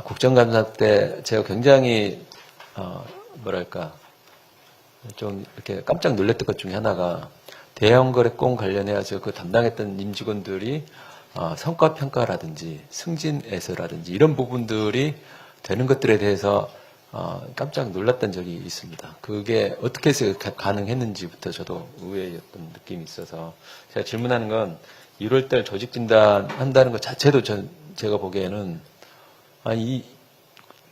국정감사 때 제가 굉장히 뭐랄까 좀 이렇게 깜짝 놀랐던 것 중에 하나가 대형거래권 관련해서 그 담당했던 임직원들이 성과평가라든지 승진에서라든지 이런 부분들이 되는 것들에 대해서 깜짝 놀랐던 적이 있습니다. 그게 어떻게 해서 가능했는지부터 저도 의외였던 느낌이 있어서 제가 질문하는 건 1월달 조직 진단 한다는 것 자체도 제가 보기에는 이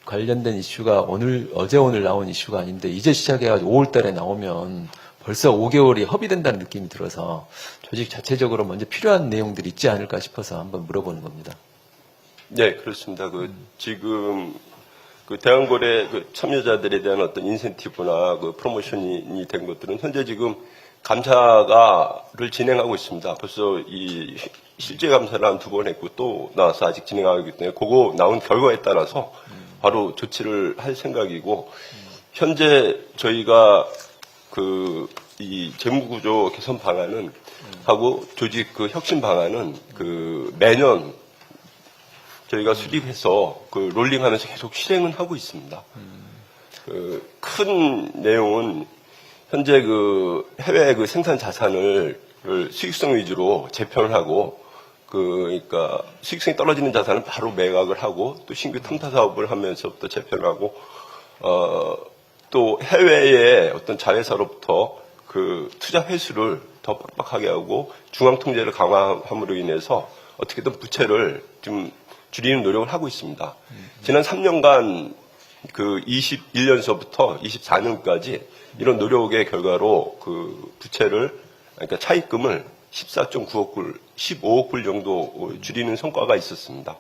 관련된 이슈가 어제 오늘 나온 이슈가 아닌데 이제 시작해가지고 5월달에 나오면 벌써 5개월이 허비된다는 느낌이 들어서 조직 자체적으로 먼저 필요한 내용들이 있지 않을까 싶어서 한번 물어보는 겁니다. 네, 그렇습니다. 지금 대형거래 참여자들에 대한 어떤 인센티브나 프로모션이 된 것들은 현재 지금 감사를 진행하고 있습니다. 벌써 이 실제 감사를 한 2번 했고 또 나와서 아직 진행하고 있기 때문에 그거 나온 결과에 따라서 바로 조치를 할 생각이고 현재 저희가 이 재무구조 개선 방안은 하고 조직 혁신 방안은 매년 저희가 수립해서 롤링하면서 계속 실행은 하고 있습니다. 큰 내용은 현재 해외 생산 자산을 수익성 위주로 재편을 하고 그러니까 수익성이 떨어지는 자산은 바로 매각을 하고 또 신규 탐사 사업을 하면서부터 재편하고 또 해외의 어떤 자회사로부터 투자 회수를 더 빡빡하게 하고 중앙 통제를 강화함으로 인해서 어떻게든 부채를 좀 줄이는 노력을 하고 있습니다. 지난 3년간 21년서부터 24년까지 이런 노력의 결과로 부채를 그러니까 차입금을 14.9억 불, 15억 불 정도 줄이는 성과가 있었습니다.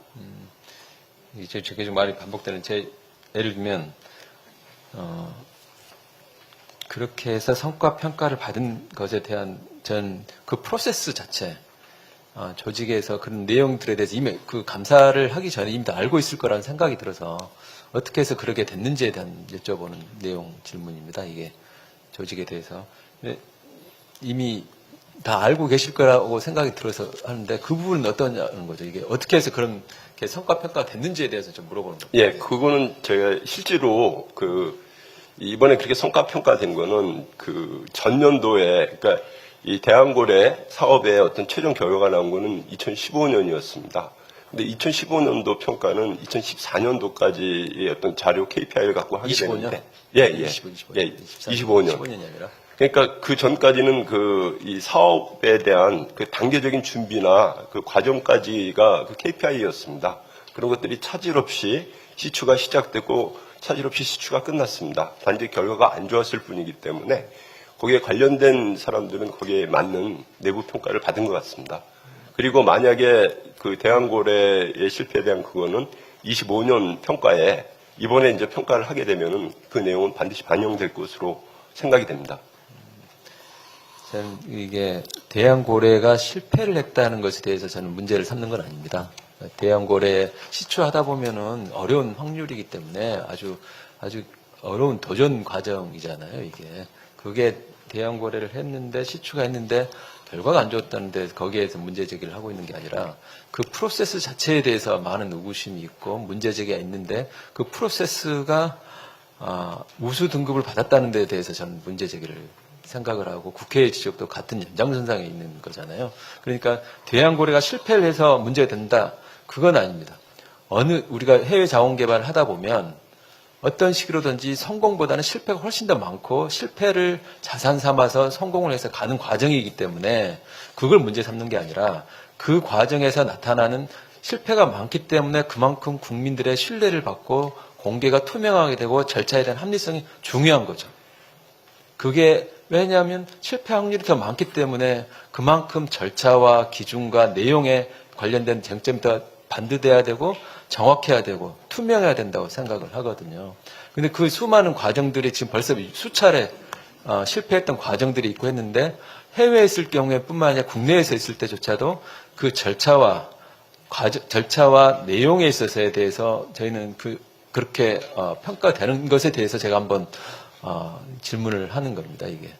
이제 계속 말이 반복되는 예를 들면 그렇게 해서 성과 평가를 받은 것에 대한 그 프로세스 자체 조직에서 그런 내용들에 대해서 이미 감사를 하기 전에 이미 다 알고 있을 거라는 생각이 들어서 어떻게 해서 그렇게 됐는지에 대한 여쭤보는 내용 질문입니다. 이게 조직에 대해서 이미 다 알고 계실 거라고 생각이 들어서 하는데 그 부분은 어떠냐는 거죠. 이게 어떻게 해서 그런 성과 평가가 됐는지에 대해서 좀 물어보는 겁니다. 예, 그거는 제가 실제로 이번에 그렇게 성과 평가된 거는 전년도에 그러니까 이 대한고래 사업의 어떤 최종 결과가 나온 거는 2015년이었습니다. 근데 2015년도 평가는 2014년도까지의 어떤 자료 KPI를 갖고 하게 25년? 되는데, 예, 25년. 15년이 아니라. 그러니까 그 전까지는 이 사업에 대한 단계적인 준비나 과정까지가 KPI였습니다. 그런 것들이 차질 없이 시추가 시작됐고 차질 없이 시추가 끝났습니다. 단지 결과가 안 좋았을 뿐이기 때문에 거기에 관련된 사람들은 거기에 맞는 내부 평가를 받은 것 같습니다. 그리고 만약에 대한고래의 실패에 대한 그거는 25년 평가에 이번에 이제 평가를 하게 되면은 그 내용은 반드시 반영될 것으로 생각이 됩니다. 저는 이게 대한고래가 실패를 했다는 것에 대해서 저는 문제를 삼는 건 아닙니다. 대한고래 시추하다 보면은 어려운 확률이기 때문에 아주 어려운 도전 과정이잖아요, 이게. 그게 대형거래를 했는데 시추가 했는데 결과가 안 좋았다는데 거기에서 문제 제기를 하고 있는 게 아니라 그 프로세스 자체에 대해서 많은 의구심이 있고 문제 제기가 있는데 그 프로세스가 우수 등급을 받았다는 데에 대해서 저는 문제 제기를 생각을 하고 국회의 지적도 같은 연장선상에 있는 거잖아요. 그러니까 대형거래가 실패를 해서 문제가 된다. 그건 아닙니다. 우리가 해외 자원 개발을 하다 보면 어떤 식으로든지 성공보다는 실패가 훨씬 더 많고 실패를 자산 삼아서 성공을 해서 가는 과정이기 때문에 그걸 문제 삼는 게 아니라 그 과정에서 나타나는 실패가 많기 때문에 그만큼 국민들의 신뢰를 받고 공개가 투명하게 되고 절차에 대한 합리성이 중요한 거죠. 그게 왜냐하면 실패 확률이 더 많기 때문에 그만큼 절차와 기준과 내용에 관련된 쟁점이 더 반드돼야 되고 정확해야 되고 투명해야 된다고 생각을 하거든요. 근데 그 수많은 과정들이 지금 벌써 수차례 실패했던 과정들이 있고 했는데 해외에 있을 경우에 뿐만 아니라 국내에서 있을 때조차도 그 절차와 내용에 있어서에 대해서 저희는 그렇게 평가되는 것에 대해서 제가 한번 질문을 하는 겁니다. 이게.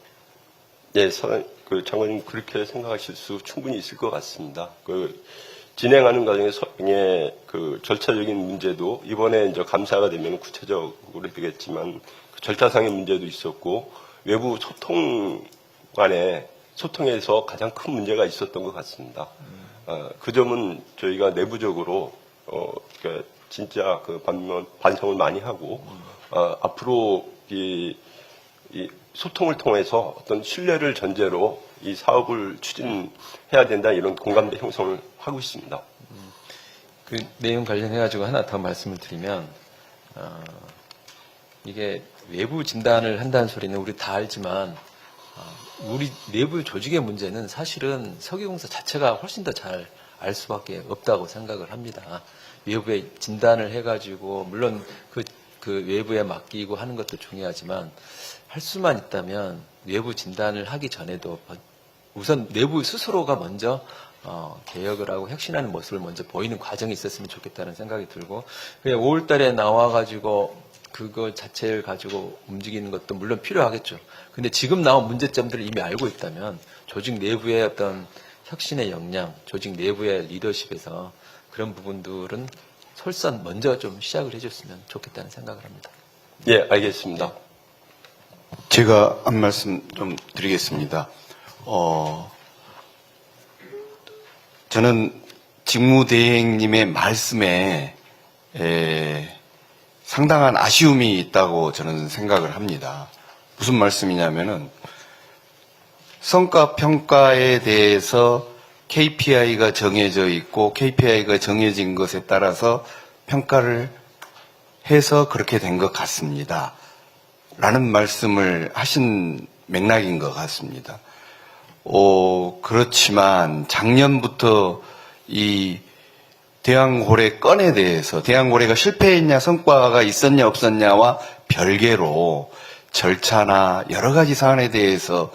네, 장관님 그렇게 생각하실 수 충분히 있을 것 같습니다. 진행하는 과정에 그 절차적인 문제도 이번에 이제 감사가 되면 구체적으로 되겠지만 그 절차상의 문제도 있었고 외부 소통에서 가장 큰 문제가 있었던 것 같습니다. 그 점은 저희가 내부적으로 그러니까 진짜 그 반성을 많이 하고 앞으로 이 소통을 통해서 어떤 신뢰를 전제로 이 사업을 추진해야 된다 이런 공감대 형성을 하고 있습니다. 그 내용 관련해가지고 하나 더 말씀을 드리면, 이게 외부 진단을 한다는 소리는 우리 다 알지만, 우리 내부 조직의 문제는 사실은 석유공사 자체가 훨씬 더 잘 알 수밖에 없다고 생각을 합니다. 외부에 진단을 해가지고, 물론 그 외부에 맡기고 하는 것도 중요하지만, 할 수만 있다면 외부 진단을 하기 전에도 우선 내부 스스로가 먼저 개혁을 하고 혁신하는 모습을 먼저 보이는 과정이 있었으면 좋겠다는 생각이 들고, 그냥 5월 달에 나와가지고 그거 자체를 가지고 움직이는 것도 물론 필요하겠죠. 근데 지금 나온 문제점들을 이미 알고 있다면 조직 내부의 어떤 혁신의 역량, 조직 내부의 리더십에서 그런 부분들은 솔선 먼저 좀 시작을 해줬으면 좋겠다는 생각을 합니다. 예, 알겠습니다. 제가 한 말씀 좀 드리겠습니다. 저는 직무대행님의 말씀에 상당한 아쉬움이 있다고 저는 생각을 합니다. 무슨 말씀이냐면은 성과평가에 대해서 KPI가 정해져 있고 KPI가 정해진 것에 따라서 평가를 해서 그렇게 된 것 같습니다. 라는 말씀을 하신 맥락인 것 같습니다. 그렇지만 작년부터 이 대왕고래 건에 대해서 대왕고래가 실패했냐 성과가 있었냐 없었냐와 별개로 절차나 여러 가지 사안에 대해서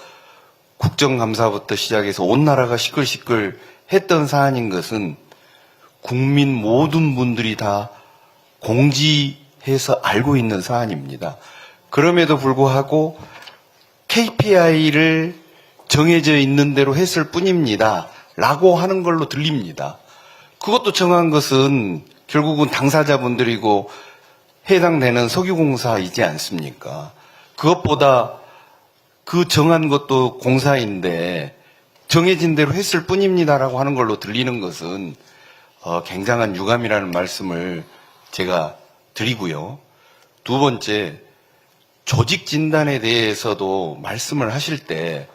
국정감사부터 시작해서 온 나라가 시끌시끌 했던 사안인 것은 국민 모든 분들이 다 공지해서 알고 있는 사안입니다. 그럼에도 불구하고 KPI를 정해져 있는 대로 했을 뿐입니다. 라고 하는 걸로 들립니다. 그것도 정한 것은 결국은 당사자분들이고 해당되는 석유공사이지 않습니까? 그것보다 그 정한 것도 공사인데 정해진 대로 했을 뿐입니다라고 하는 걸로 들리는 것은 굉장한 유감이라는 말씀을 제가 드리고요. 두 번째, 조직 진단에 대해서도 말씀을 하실 때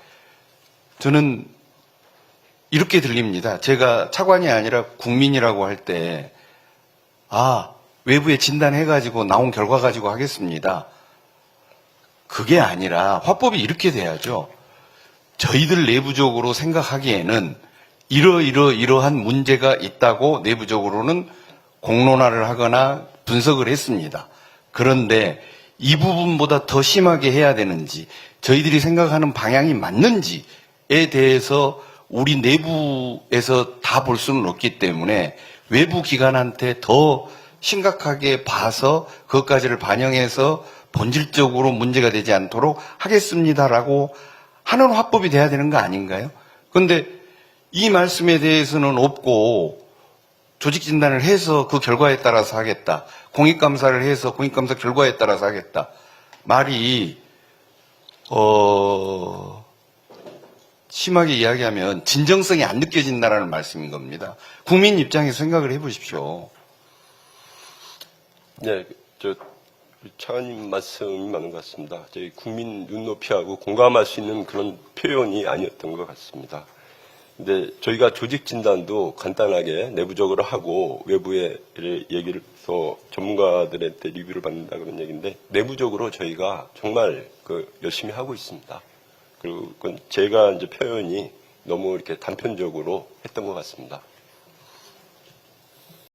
저는 이렇게 들립니다. 제가 차관이 아니라 국민이라고 할 때 외부에 진단해가지고 나온 결과 가지고 하겠습니다. 그게 아니라 화법이 이렇게 돼야죠. 저희들 내부적으로 생각하기에는 이러한 문제가 있다고 내부적으로는 공론화를 하거나 분석을 했습니다. 그런데 이 부분보다 더 심하게 해야 되는지 저희들이 생각하는 방향이 맞는지에 대해서 우리 내부에서 다 볼 수는 없기 때문에 외부 기관한테 더 심각하게 봐서 그것까지를 반영해서 본질적으로 문제가 되지 않도록 하겠습니다라고 하는 화법이 돼야 되는 거 아닌가요? 그런데 이 말씀에 대해서는 없고 조직 진단을 해서 그 결과에 따라서 하겠다. 공익감사를 해서 공익감사 결과에 따라서 하겠다. 말이 심하게 이야기하면 진정성이 안 느껴진다라는 말씀인 겁니다. 국민 입장에서 생각을 해보십시오. 네, 차관님 말씀이 맞는 것 같습니다. 저희 국민 눈높이하고 공감할 수 있는 그런 표현이 아니었던 것 같습니다. 근데 저희가 조직 진단도 간단하게 내부적으로 하고 외부에 얘기를 해서 전문가들한테 리뷰를 받는다 그런 얘기인데 내부적으로 저희가 정말 열심히 하고 있습니다. 그리고 그건 제가 이제 표현이 너무 이렇게 단편적으로 했던 것 같습니다.